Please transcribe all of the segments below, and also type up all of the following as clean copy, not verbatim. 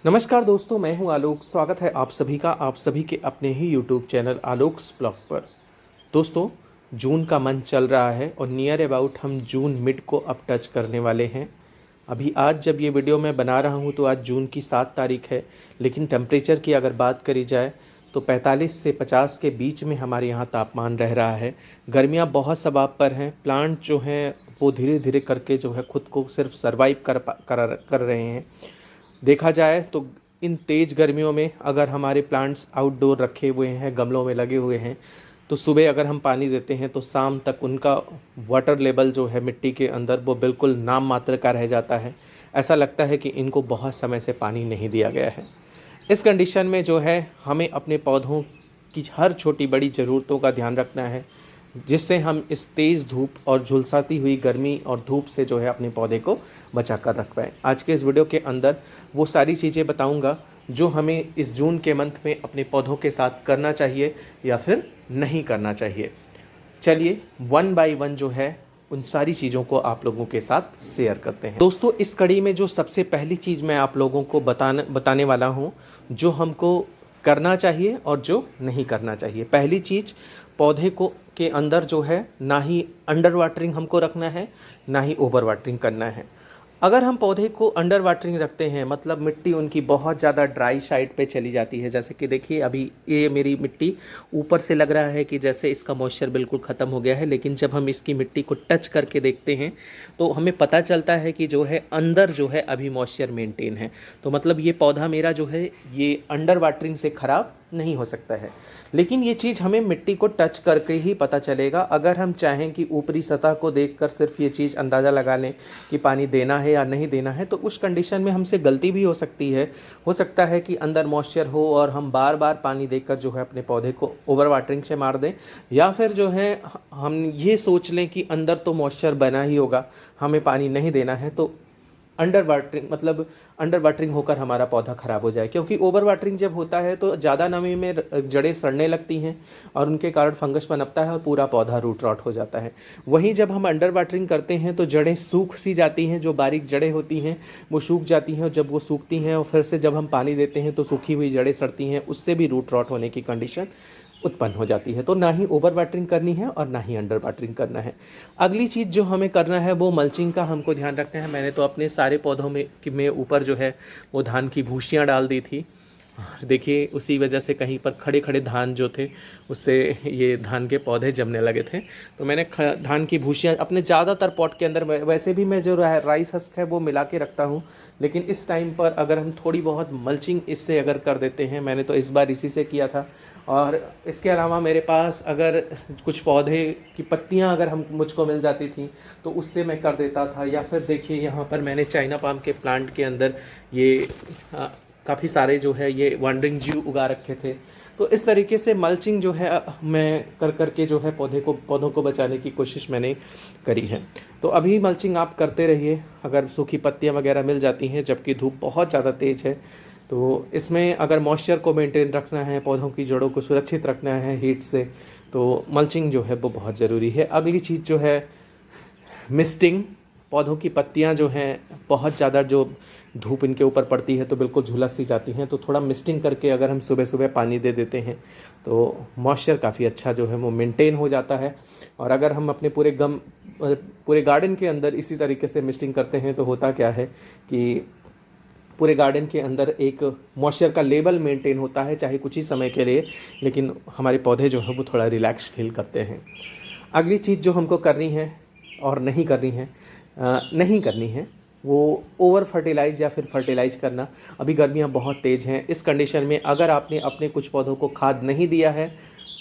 नमस्कार दोस्तों, मैं हूं आलोक। स्वागत है आप सभी का आप सभी के अपने ही यूट्यूब चैनल आलोक्स ब्लॉग पर। दोस्तों, जून का मंथ चल रहा है और नियर अबाउट हम जून मिड को अब टच करने वाले हैं। अभी आज जब ये वीडियो मैं बना रहा हूं तो आज जून की 7 तारीख है, लेकिन टेम्परेचर की अगर बात करी जाए तो 45 से 50 के बीच में हमारे यहाँ तापमान रह रहा है। गर्मियाँ बहुत सबाब पर हैं। प्लांट जो हैं वो धीरे धीरे करके जो है खुद को सिर्फ सर्वाइव कर रहे हैं। देखा जाए तो इन तेज़ गर्मियों में अगर हमारे प्लांट्स आउटडोर रखे हुए हैं, गमलों में लगे हुए हैं, तो सुबह अगर हम पानी देते हैं तो शाम तक उनका वाटर लेवल जो है मिट्टी के अंदर वो बिल्कुल नाम मात्र का रह जाता है। ऐसा लगता है कि इनको बहुत समय से पानी नहीं दिया गया है। इस कंडीशन में जो है हमें अपने पौधों की हर छोटी बड़ी ज़रूरतों का ध्यान रखना है, जिससे हम इस तेज़ धूप और झुलसाती हुई गर्मी और धूप से जो है अपने पौधे को बचा कर रख पाएँ। आज के इस वीडियो के अंदर वो सारी चीज़ें बताऊंगा जो हमें इस जून के मंथ में अपने पौधों के साथ करना चाहिए या फिर नहीं करना चाहिए। चलिए वन बाय वन जो है उन सारी चीज़ों को आप लोगों के साथ शेयर करते हैं। दोस्तों, इस कड़ी में जो सबसे पहली चीज़ मैं आप लोगों को बताने वाला हूँ, जो हमको करना चाहिए और जो नहीं करना चाहिए। पहली चीज़, पौधे को के अंदर जो है ना ही अंडर वाटरिंग हमको रखना है, ना ही ओवर वाटरिंग करना है। अगर हम पौधे को अंडर वाटरिंग रखते हैं मतलब मिट्टी उनकी बहुत ज़्यादा ड्राई साइड पे चली जाती है। जैसे कि देखिए, अभी ये मेरी मिट्टी ऊपर से लग रहा है कि जैसे इसका मॉइस्चर बिल्कुल ख़त्म हो गया है, लेकिन जब हम इसकी मिट्टी को टच करके देखते हैं तो हमें पता चलता है कि जो है अंदर जो है अभी मॉइस्चर मेंटेन है। तो मतलब ये पौधा मेरा जो है ये अंडर वाटरिंग से ख़राब नहीं हो सकता है। लेकिन ये चीज़ हमें मिट्टी को टच करके ही पता चलेगा। अगर हम चाहें कि ऊपरी सतह को देखकर सिर्फ ये चीज़ अंदाज़ा लगा लें कि पानी देना है या नहीं देना है, तो उस कंडीशन में हमसे गलती भी हो सकती है। हो सकता है कि अंदर मॉइस्चर हो और हम बार बार पानी देकर जो है अपने पौधे को ओवर वाटरिंग से मार दें, या फिर जो है हम ये सोच लें कि अंदर तो मॉइस्चर बना ही होगा, हमें पानी नहीं देना है, तो अंडर वाटरिंग होकर हमारा पौधा ख़राब हो जाए। क्योंकि ओवर वाटरिंग जब होता है तो ज़्यादा नमी में जड़ें सड़ने लगती हैं और उनके कारण फंगस पनपता है और पूरा पौधा रूट रॉट हो जाता है। वहीं जब हम अंडर वाटरिंग करते हैं तो जड़ें सूख सी जाती हैं, जो बारीक जड़ें होती हैं वो सूख जाती हैं, और जब वो सूखती हैं और फिर से जब हम पानी देते हैं तो सूखी हुई जड़ें सड़ती हैं, उससे भी रूट रॉट होने की कंडीशन उत्पन्न हो जाती है। तो ना ही ओवर वाटरिंग करनी है और ना ही अंडर वाटरिंग करना है। अगली चीज़ जो हमें करना है वो मल्चिंग का हमको ध्यान रखना है। मैंने तो अपने सारे पौधों में ऊपर जो है वो धान की भूसियाँ डाल दी थी। देखिए, उसी वजह से कहीं पर खड़े खड़े धान जो थे उससे ये धान के पौधे जमने लगे थे। तो मैंने धान की भूसियाँ अपने ज़्यादातर पॉट के अंदर, वैसे भी मैं जो राइस हस्क है वो मिला के रखता हूँ, लेकिन इस टाइम पर अगर हम थोड़ी बहुत मल्चिंग इससे अगर कर देते हैं, मैंने तो इस बार इसी से किया था। और इसके अलावा मेरे पास अगर कुछ पौधे की पत्तियां अगर हम मुझको मिल जाती थी तो उससे मैं कर देता था। या फिर देखिए, यहाँ पर मैंने चाइना पाम के प्लांट के अंदर ये काफ़ी सारे जो है ये वांडरिंग जीव उगा रखे थे। तो इस तरीके से मल्चिंग जो है मैं कर के जो है पौधों को बचाने की कोशिश मैंने करी है। तो अभी मल्चिंग आप करते रहिए। अगर सूखी पत्तियाँ वगैरह मिल जाती हैं जबकि धूप बहुत ज़्यादा तेज़ है, तो इसमें अगर मॉइस्चर को मेंटेन रखना है, पौधों की जड़ों को सुरक्षित रखना है हीट से, तो मल्चिंग जो है वो बहुत ज़रूरी है। अगली चीज़ जो है मिस्टिंग। पौधों की पत्तियां जो हैं बहुत ज़्यादा जो धूप इनके ऊपर पड़ती है तो बिल्कुल झुलस सी जाती हैं, तो थोड़ा मिस्टिंग करके अगर हम सुबह सुबह पानी दे देते हैं तो मॉइस्चर काफ़ी अच्छा जो है वो मेंटेन हो जाता है। और अगर हम अपने पूरे गार्डन के अंदर इसी तरीके से मिस्टिंग करते हैं तो होता क्या है कि पूरे गार्डन के अंदर एक मॉइस्चर का लेवल मेंटेन होता है, चाहे कुछ ही समय के लिए, लेकिन हमारे पौधे जो है वो थोड़ा रिलैक्स फील करते हैं। अगली चीज़ जो हमको करनी है और नहीं करनी है वो ओवर फर्टिलाइज या फिर फर्टिलाइज करना। अभी गर्मियाँ बहुत तेज़ हैं। इस कंडीशन में अगर आपने अपने कुछ पौधों को खाद नहीं दिया है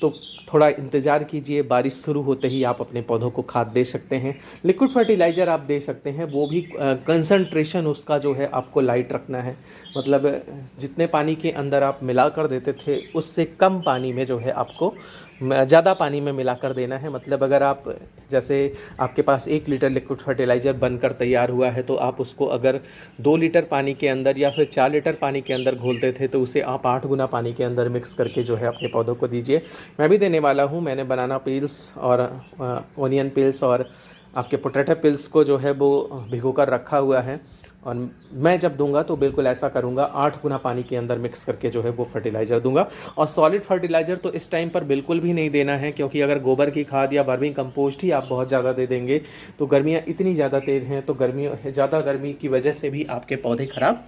तो थोड़ा इंतज़ार कीजिए। बारिश शुरू होते ही आप अपने पौधों को खाद दे सकते हैं। लिक्विड फर्टिलाइज़र आप दे सकते हैं, वो भी कंसंट्रेशन उसका जो है आपको लाइट रखना है। मतलब जितने पानी के अंदर आप मिला कर देते थे उससे कम पानी में जो है आपको ज़्यादा पानी में मिला कर देना है। मतलब अगर आप जैसे आपके पास 1 लीटर लिक्विड फर्टिलाइज़र बनकर तैयार हुआ है तो आप उसको अगर 2 लीटर पानी के अंदर या फिर 4 लीटर पानी के अंदर घोलते थे तो उसे आप 8 गुना पानी के अंदर मिक्स करके जो है अपने पौधों को दीजिए। मैं भी देने वाला हूँ। मैंने बनाना पील्स और ऑनियन पील्स और आपके पोटैटो पील्स को जो है वो भिगो कर रखा हुआ है और मैं जब दूंगा तो बिल्कुल ऐसा करूंगा, 8 गुना पानी के अंदर मिक्स करके जो है वो फर्टिलाइज़र दूंगा। और सॉलिड फर्टिलाइज़र तो इस टाइम पर बिल्कुल भी नहीं देना है, क्योंकि अगर गोबर की खाद या वर्मी कंपोस्ट ही आप बहुत ज़्यादा दे देंगे तो गर्मियाँ इतनी ज़्यादा तेज़ हैं, तो ज़्यादा गर्मी की वजह से भी आपके पौधे ख़राब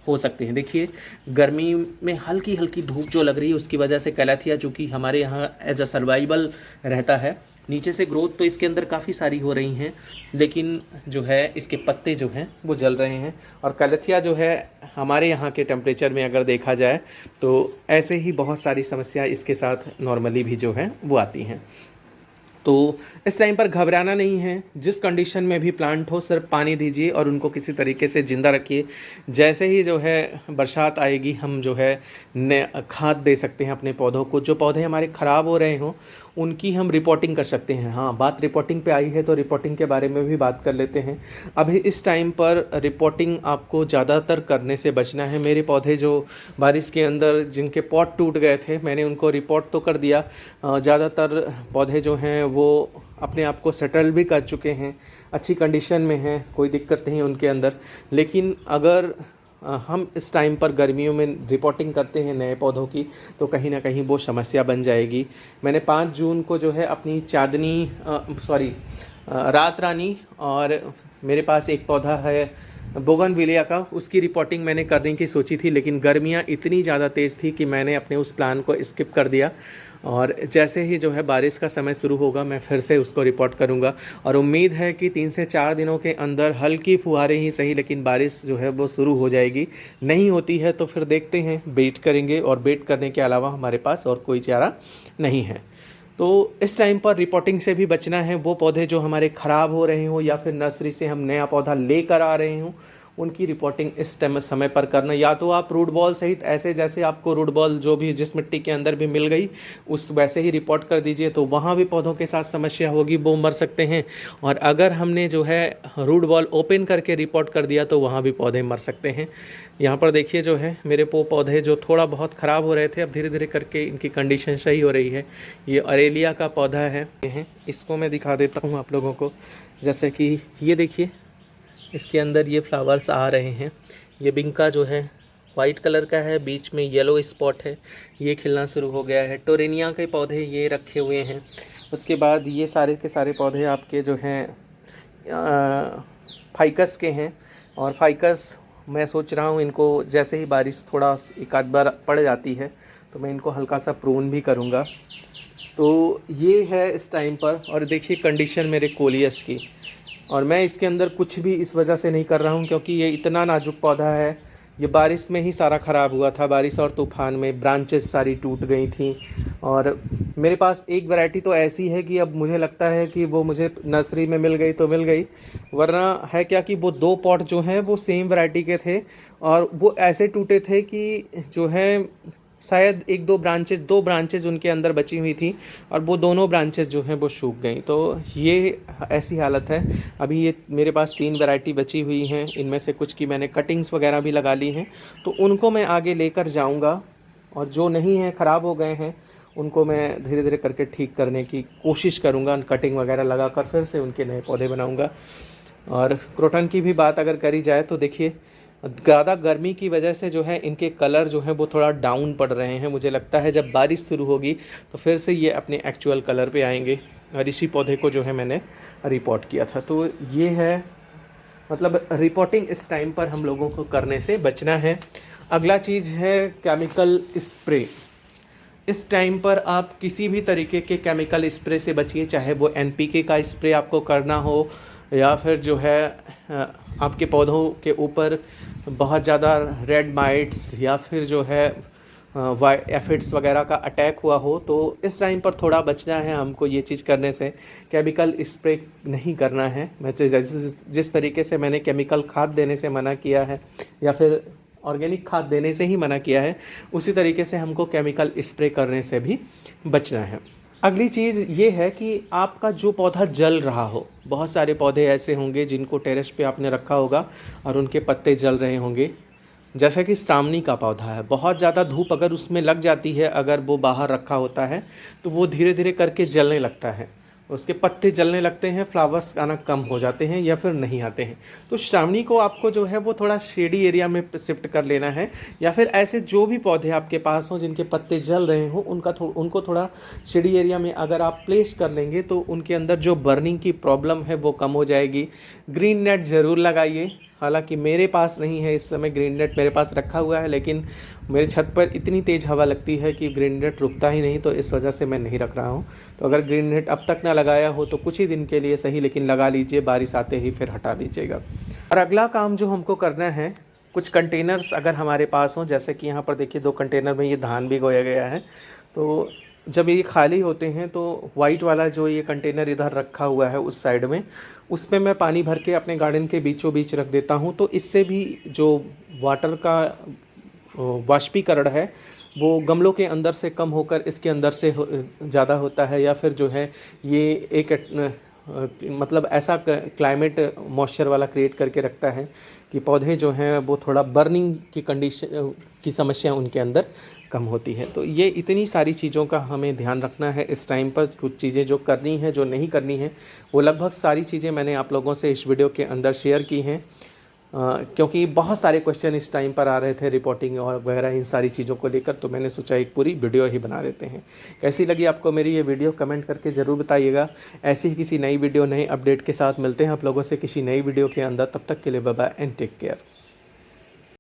हो सकते हैं। देखिए गर्मी में हल्की हल्की धूप जो लग रही है उसकी वजह से कैलाथिया, चूँकि हमारे यहाँ एज अ सर्वाइवल रहता है, नीचे से ग्रोथ तो इसके अंदर काफ़ी सारी हो रही हैं, लेकिन जो है इसके पत्ते जो हैं वो जल रहे हैं। और कैलाथिया जो है हमारे यहाँ के टेम्परेचर में अगर देखा जाए तो ऐसे ही बहुत सारी समस्या इसके साथ नॉर्मली भी जो है वो आती हैं। तो इस टाइम पर घबराना नहीं है, जिस कंडीशन में भी प्लांट हो सिर्फ पानी दीजिए और उनको किसी तरीके से ज़िंदा रखिए। जैसे ही जो है बरसात आएगी हम जो है खाद दे सकते हैं अपने पौधों को। जो पौधे हमारे ख़राब हो रहे हों उनकी हम रिपोर्टिंग कर सकते हैं। हाँ, बात रिपोर्टिंग पे आई है तो रिपोर्टिंग के बारे में भी बात कर लेते हैं। अभी इस टाइम पर रिपोर्टिंग आपको ज़्यादातर करने से बचना है। मेरे पौधे जो बारिश के अंदर जिनके पॉट टूट गए थे, मैंने उनको रिपोर्ट तो कर दिया। ज़्यादातर पौधे जो हैं वो अपने आप को सेटल भी कर चुके हैं, अच्छी कंडीशन में हैं, कोई दिक्कत नहीं है उनके अंदर। लेकिन अगर हम इस टाइम पर गर्मियों में रिपोर्टिंग करते हैं नए पौधों की तो कहीं ना कहीं वो समस्या बन जाएगी। मैंने 5 जून को जो है अपनी रात रानी, और मेरे पास एक पौधा है बोगनविलिया का, उसकी रिपोर्टिंग मैंने करने की सोची थी, लेकिन गर्मियाँ इतनी ज़्यादा तेज़ थी कि मैंने अपने उस प्लान को स्किप कर दिया। और जैसे ही जो है बारिश का समय शुरू होगा मैं फिर से उसको रिपोर्ट करूंगा। और उम्मीद है कि 3 से 4 दिनों के अंदर हल्की फुहारें ही सही लेकिन बारिश जो है वो शुरू हो जाएगी। नहीं होती है तो फिर देखते हैं, वेट करेंगे, और वेट करने के अलावा हमारे पास और कोई चारा नहीं है। तो इस टाइम पर रिपोर्टिंग से भी बचना है। वो पौधे जो हमारे ख़राब हो रहे हों या फिर नर्सरी से हम नया पौधा लेकर आ रहे हों उनकी रिपोर्टिंग इस टाइम समय पर करना। या तो आप रूट बॉल सहित ऐसे जैसे आपको रूट बॉल जो भी जिस मिट्टी के अंदर भी मिल गई उस वैसे ही रिपोर्ट कर दीजिए, तो वहाँ भी पौधों के साथ समस्या होगी, वो मर सकते हैं। और अगर हमने जो है रूट बॉल ओपन करके रिपोर्ट कर दिया तो वहाँ भी पौधे मर सकते हैं। यहाँ पर देखिए जो है मेरे पौधे जो थोड़ा बहुत ख़राब हो रहे थे अब धीरे धीरे करके इनकी कंडीशन सही हो रही है। ये अरेलिया का पौधा है, इसको मैं दिखा देता हूँ आप लोगों को। जैसे कि ये देखिए इसके अंदर ये फ्लावर्स आ रहे हैं। ये बिंका जो है वाइट कलर का है, बीच में येलो स्पॉट है, ये खिलना शुरू हो गया है। टोरेनिया के पौधे ये रखे हुए हैं। उसके बाद ये सारे के सारे पौधे आपके जो हैं फाइकस के हैं। और फाइकस मैं सोच रहा हूँ इनको जैसे ही बारिश थोड़ा एक आध बार पड़ जाती है तो मैं इनको हल्का सा प्रून भी करूँगा। तो ये है इस टाइम पर। और देखिए कंडीशन मेरे कोलियस की, और मैं इसके अंदर कुछ भी इस वजह से नहीं कर रहा हूँ क्योंकि ये इतना नाजुक पौधा है। ये बारिश में ही सारा ख़राब हुआ था, बारिश और तूफ़ान में ब्रांचेस सारी टूट गई थी। और मेरे पास एक वैरायटी तो ऐसी है कि अब मुझे लगता है कि वो मुझे नर्सरी में मिल गई तो मिल गई, वरना है क्या कि वो 2 पॉट जो हैं वो सेम वैरायटी के थे और वो ऐसे टूटे थे कि जो है शायद 2 ब्रांचेज उनके अंदर बची हुई थी और वो दोनों ब्रांचेज जो हैं वो सूख गई। तो ये ऐसी हालत है। अभी ये मेरे पास 3 वैरायटी बची हुई हैं, इनमें से कुछ की मैंने कटिंग्स वगैरह भी लगा ली हैं, तो उनको मैं आगे लेकर जाऊंगा। और जो नहीं हैं, ख़राब हो गए हैं, उनको मैं धीरे धीरे करके ठीक करने की कोशिश करूँगा। कटिंग वगैरह लगा कर फिर से उनके नए पौधे बनाऊँगा। और क्रोटन की भी बात अगर करी जाए तो देखिए ज़्यादा गर्मी की वजह से जो है इनके कलर जो है वो थोड़ा डाउन पड़ रहे हैं। मुझे लगता है जब बारिश शुरू होगी तो फिर से ये अपने एक्चुअल कलर पे आएंगे। और इसी पौधे को जो है मैंने रिपोर्ट किया था। तो ये है, मतलब रिपोर्टिंग इस टाइम पर हम लोगों को करने से बचना है। अगला चीज़ है केमिकल स्प्रे। इस टाइम पर आप किसी भी तरीके के केमिकल स्प्रे से बचिए, चाहे वो NPK का स्प्रे आपको करना हो या फिर जो है आपके पौधों के ऊपर बहुत ज़्यादा रेड माइट्स या फिर जो है एफिड्स वगैरह का अटैक हुआ हो, तो इस टाइम पर थोड़ा बचना है हमको ये चीज़ करने से। केमिकल स्प्रे नहीं करना है। मैं जिस तरीके से मैंने केमिकल खाद देने से मना किया है या फिर ऑर्गेनिक खाद देने से ही मना किया है, उसी तरीके से हमको केमिकल स्प्रे करने से भी बचना है। अगली चीज़ ये है कि आपका जो पौधा जल रहा हो, बहुत सारे पौधे ऐसे होंगे जिनको टेरेस पे आपने रखा होगा और उनके पत्ते जल रहे होंगे। जैसा कि सामनी का पौधा है, बहुत ज़्यादा धूप अगर उसमें लग जाती है, अगर वो बाहर रखा होता है तो वो धीरे धीरे करके जलने लगता है। उसके पत्ते जलने लगते हैं, फ्लावर्स आना कम हो जाते हैं या फिर नहीं आते हैं। तो श्रावणी को आपको जो है वो थोड़ा शेडी एरिया में शिफ्ट कर लेना है, या फिर ऐसे जो भी पौधे आपके पास हों जिनके पत्ते जल रहे हों उनको थोड़ा शेडी एरिया में अगर आप प्लेस कर लेंगे तो उनके अंदर जो बर्निंग की प्रॉब्लम है वो कम हो जाएगी। ग्रीन नेट ज़रूर लगाइए। हालांकि मेरे पास नहीं है इस समय ग्रीन नेट, मेरे पास रखा हुआ है, लेकिन मेरे छत पर इतनी तेज़ हवा लगती है कि ग्रीन नेट रुकता ही नहीं, तो इस वजह से मैं नहीं रख रहा हूँ। तो अगर ग्रीन नेट अब तक ना लगाया हो तो कुछ ही दिन के लिए सही, लेकिन लगा लीजिए, बारिश आते ही फिर हटा दीजिएगा। और अगला काम जो हमको करना है, कुछ कंटेनर्स अगर हमारे पास हों, जैसे कि यहाँ पर देखिए 2 कंटेनर में ये धान भी बोया गया है, तो जब ये खाली होते हैं तो वाइट वाला जो ये कंटेनर इधर रखा हुआ है उस साइड में, उसमें मैं पानी भर के अपने गार्डन के बीचों बीच रख देता हूँ। तो इससे भी जो वाटर का वाष्पीकरण है वो गमलों के अंदर से कम होकर इसके अंदर से ज़्यादा होता है, या फिर जो है ये एक मतलब ऐसा क्लाइमेट मॉइस्चर वाला क्रिएट करके रखता है कि पौधे जो हैं वो थोड़ा बर्निंग की कंडीशन की समस्या उनके अंदर कम होती है। तो ये इतनी सारी चीज़ों का हमें ध्यान रखना है इस टाइम पर। कुछ चीज़ें जो करनी है, जो नहीं करनी है, वो लगभग सारी चीज़ें मैंने आप लोगों से इस वीडियो के अंदर शेयर की हैं, क्योंकि बहुत सारे क्वेश्चन इस टाइम पर आ रहे थे रिपोर्टिंग और वगैरह इन सारी चीज़ों को लेकर, तो मैंने सोचा एक पूरी वीडियो ही बना देते हैं। कैसी लगी आपको मेरी ये वीडियो कमेंट करके ज़रूर बताइएगा। ऐसी ही किसी नई वीडियो नए अपडेट के साथ मिलते हैं आप लोगों से किसी नई वीडियो के अंदर। तब तक के लिए bye bye and take care.